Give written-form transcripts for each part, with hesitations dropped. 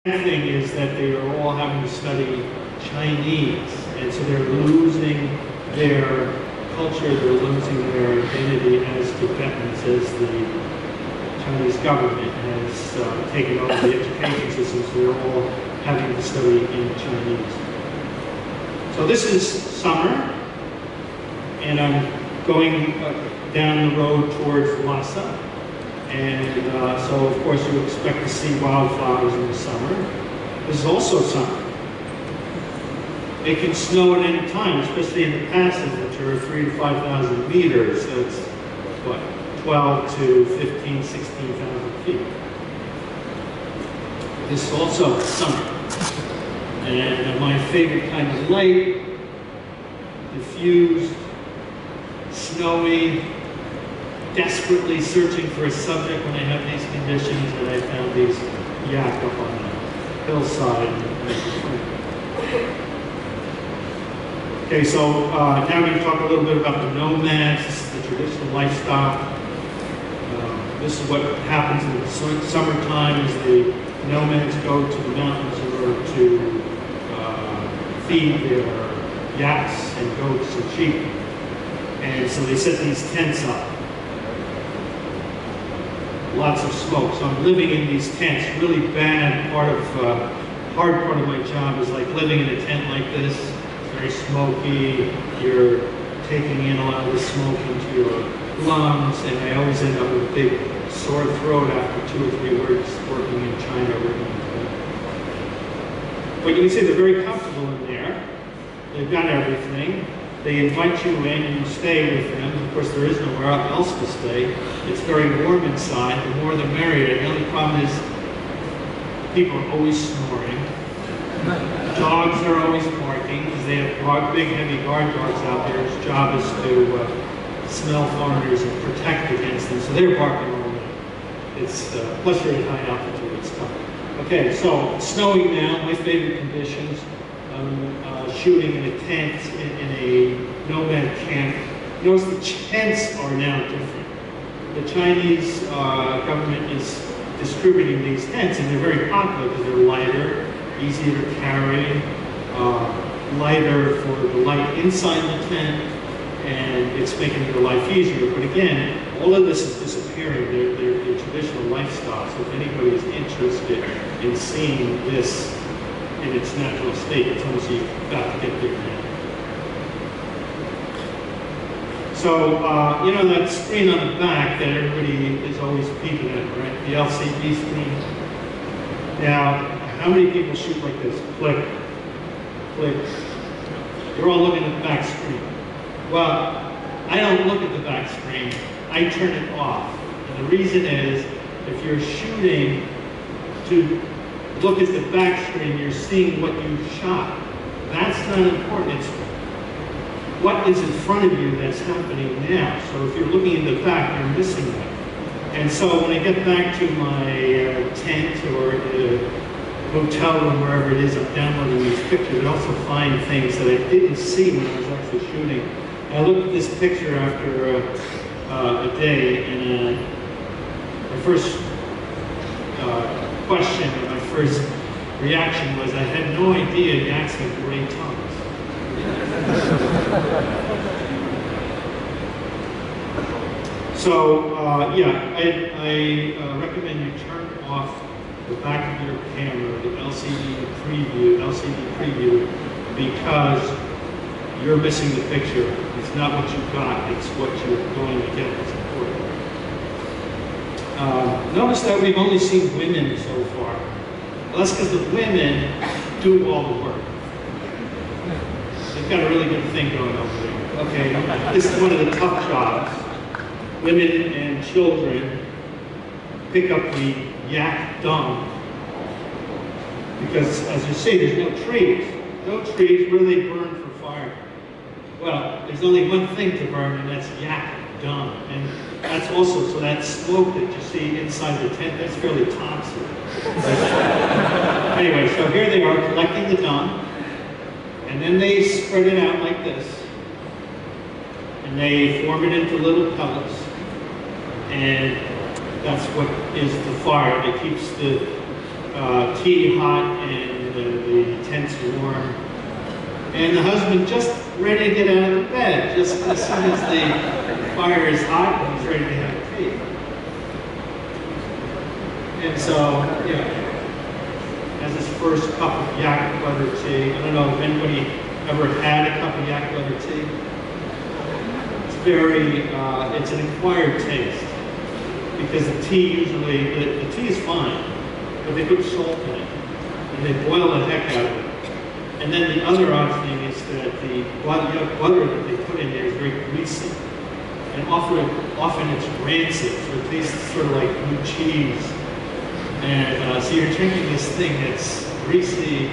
The thing is that they are all having to study Chinese, and so they're losing their culture, they're losing their identity as Tibetans, as the Chinese government has taken over the education system, so they're all having to study in Chinese. So this is summer, and I'm going down the road towards Lhasa, and so of course you expect to see wildflowers in the summer. This is also summer. It can snow at any time, especially in the passes, which are 3,000 to 5,000 meters. So it's what, 12 to 15, 16,000 feet. This is also summer. And my favorite kind of light, diffused, snowy, desperately searching for a subject when I have these conditions, and I found these yak up on the hillside. Okay, so now I'm going to talk a little bit about the nomads. This is the traditional lifestyle. This is what happens in the summertime is the nomads go to the mountains in order to feed their yaks and goats and sheep. And so they set these tents up. Lots of smoke. So I'm living in these tents. Really bad part of, hard part of my job is like living in a tent like this. It's very smoky. You're taking in a lot of the smoke into your lungs, and I always end up with a big sore throat after 2 or 3 weeks working in China. But you can see they're very comfortable in there. They've got everything. They invite you in and you stay with them. Of course, there is nowhere else to stay. It's very warm inside. The more the merrier. The only problem is people are always snoring. Dogs are always barking because they have big, heavy guard dogs out there. His job is to smell foreigners and protect against them. So they're barking all day. It's plus you're at high altitude. It's tough. Okay, so it's snowing now. My favorite conditions. Shooting in a tent in a nomad camp. Notice the tents are now different. The Chinese government is distributing these tents, and they're very popular because they're lighter, easier to carry, lighter for the light inside the tent, and it's making your life easier. But again, all of this is disappearing. They're traditional lifestyles. So if anybody is interested in seeing this in its natural state, it's almost you've got to get there now. So, you know that screen on the back that everybody is always peeping at, right? The LCD screen. Now, how many people shoot like this? Click, click. You're all looking at the back screen. Well, I don't look at the back screen. I turn it off. And the reason is, if you're shooting to look at the back screen, you're seeing what you shot. That's not important. It's what is in front of you that's happening now. So if you're looking in the back, you're missing that. And so when I get back to my tent or the hotel room, wherever it is, I'm downloading these pictures. I also find things that I didn't see when I was actually shooting. I looked at this picture after a day, and my first question, or my first reaction was, I had no idea yaks had great tongues. So, yeah, I recommend you turn off the back of your camera, the LCD preview, because you're missing the picture. It's not what you got, it's what you're going to get that's important. Notice that we've only seen women so far. Well, that's because the women do all the work. They've got a really good thing going over there. Okay, this is one of the tough jobs. Women and children pick up the yak dung. Because, as you see, there's no trees. No trees, what do they burn for fire? Well, there's only one thing to burn, and that's yak dung. And that's also, so that smoke that you see inside the tent, that's fairly toxic. Anyway, so here they are collecting the dung, and then they spread it out like this. And they form it into little pellets. And that's what is the fire that keeps the tea hot and the tent's warm. And the husband just ready to get out of the bed, just as soon as the fire is hot and he's ready to have tea. And so, yeah, has his first cup of yak butter tea. I don't know if anybody ever had a cup of yak butter tea. It's very, it's an acquired taste. Because the tea usually, the tea is fine, but they put salt in it, and they boil the heck out of it. And then the other odd thing is that the butter that they put in there is very greasy. And often it's rancid, so it tastes sort of like blue cheese. And so you're drinking this thing that's greasy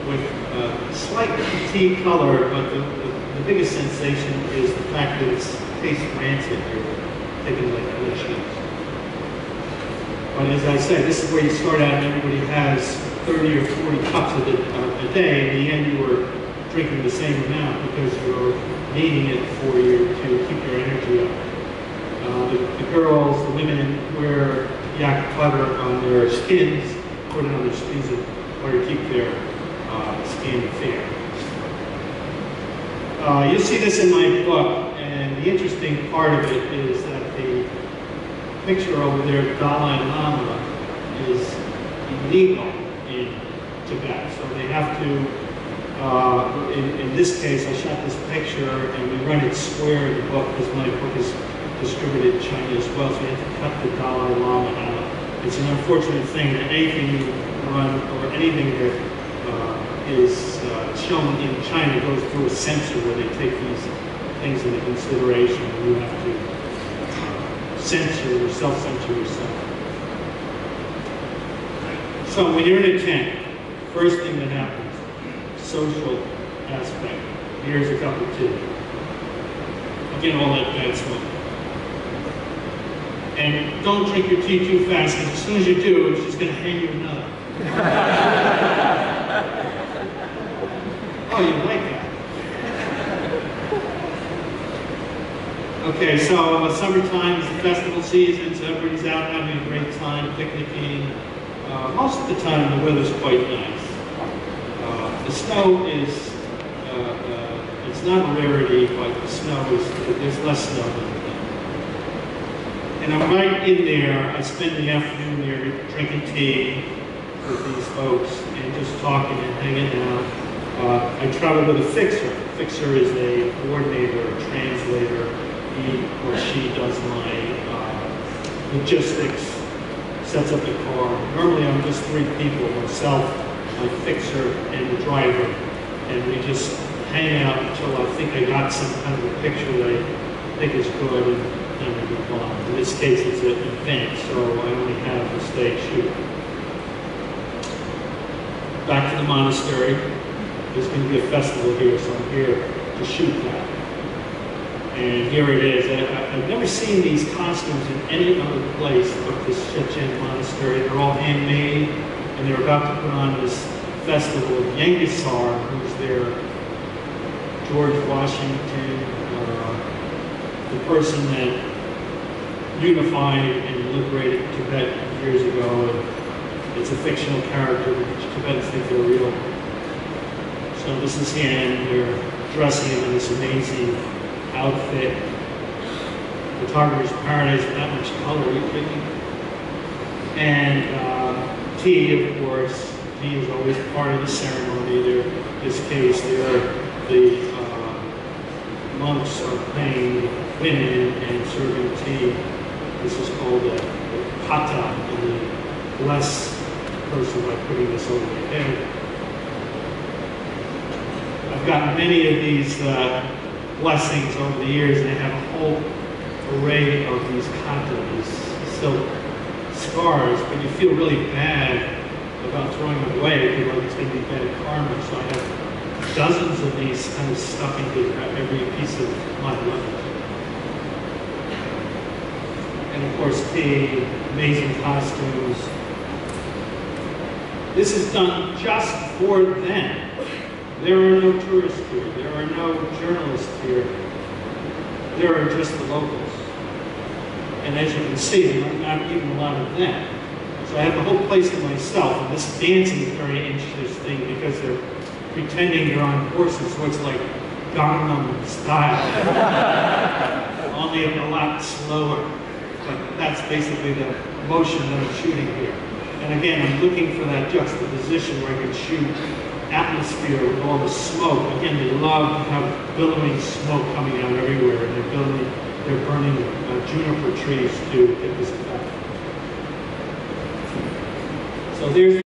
with a slight tea color, but the biggest sensation is the fact that it tastes rancid. You're taking like blue cheese. But as I said, this is where you start out and everybody has 30 or 40 cups of it a day. In the end, you were drinking the same amount because you're needing it for you to keep your energy up. The girls, the women wear yak butter on their skins, put it on their skins in order to keep their skin fair. You'll see this in my book, and the interesting part of it is that the picture over there, Dalai Lama, is illegal in Tibet. So they have to, in this case, I shot this picture and we run it square in the book because my book is distributed in China as well, so we have to cut the Dalai Lama out. It's an unfortunate thing that anything you run or anything that is shown in China goes through a censor where they take these things into consideration and you have to censor or self-censor yourself. So when you're in a tent, first thing that happens, social aspect. Here's a cup of tea. Again, all that bad smoke. And don't drink your tea too fast, because as soon as you do, it's just going to hang you another. Oh, you like that? Okay, so summertime is the festival season, so everybody's out having a great time, picnicking. Most of the time the weather's quite nice. The snow is, it's not a rarity, but the snow is, there's less snow than that. And I'm right in there, I spend the afternoon there drinking tea with these folks and just talking and hanging out. I travel with a fixer. A fixer is a coordinator, a translator. He or she does my logistics, sets up the car. Normally I'm just 3 people, myself, my fixer, and the driver. And we just hang out until I think I got some kind of a picture that I think is good, and then we move on. In this case it's an event, so I only have the stage shoot. Back to the monastery. There's going to be a festival here, so I'm here to shoot that. And here it is. I've never seen these costumes in any other place but this Chechen monastery. They're all handmade, and they're about to put on this festival of Yangasar, who's their George Washington, the person that unified and liberated Tibet years ago. And it's a fictional character, which Tibetans think they're real. So this is him. They're dressing him in this amazing outfit. Photographer's paradise with that much color, are you kidding? And tea, of course. Tea is always part of the ceremony. In this case, the monks are playing women and serving tea. This is called a kata, and they bless the person by putting this over their head. I've gotten many of these blessings over the years, and they have a whole array of these kata, these silk scars, but you feel really bad about throwing them away. You feel like it's going to be bad karma, so I have dozens of these kind of stuck into every piece of my luggage. And of course, tea, amazing costumes. This is done just for them. There are no tourists here. There are no journalists here. There are just the locals. And as you can see, there are not even a lot of them. So I have the whole place to myself, and this dancing is very interesting because they're pretending they're on horses, so it's like Gangnam style, only a lot slower. But that's basically the motion that I'm shooting here. And again, I'm looking for that juxtaposition where I can shoot atmosphere with all the smoke. Again, they love to have billowing smoke coming out everywhere, and they're burning juniper trees to get this effect. So there's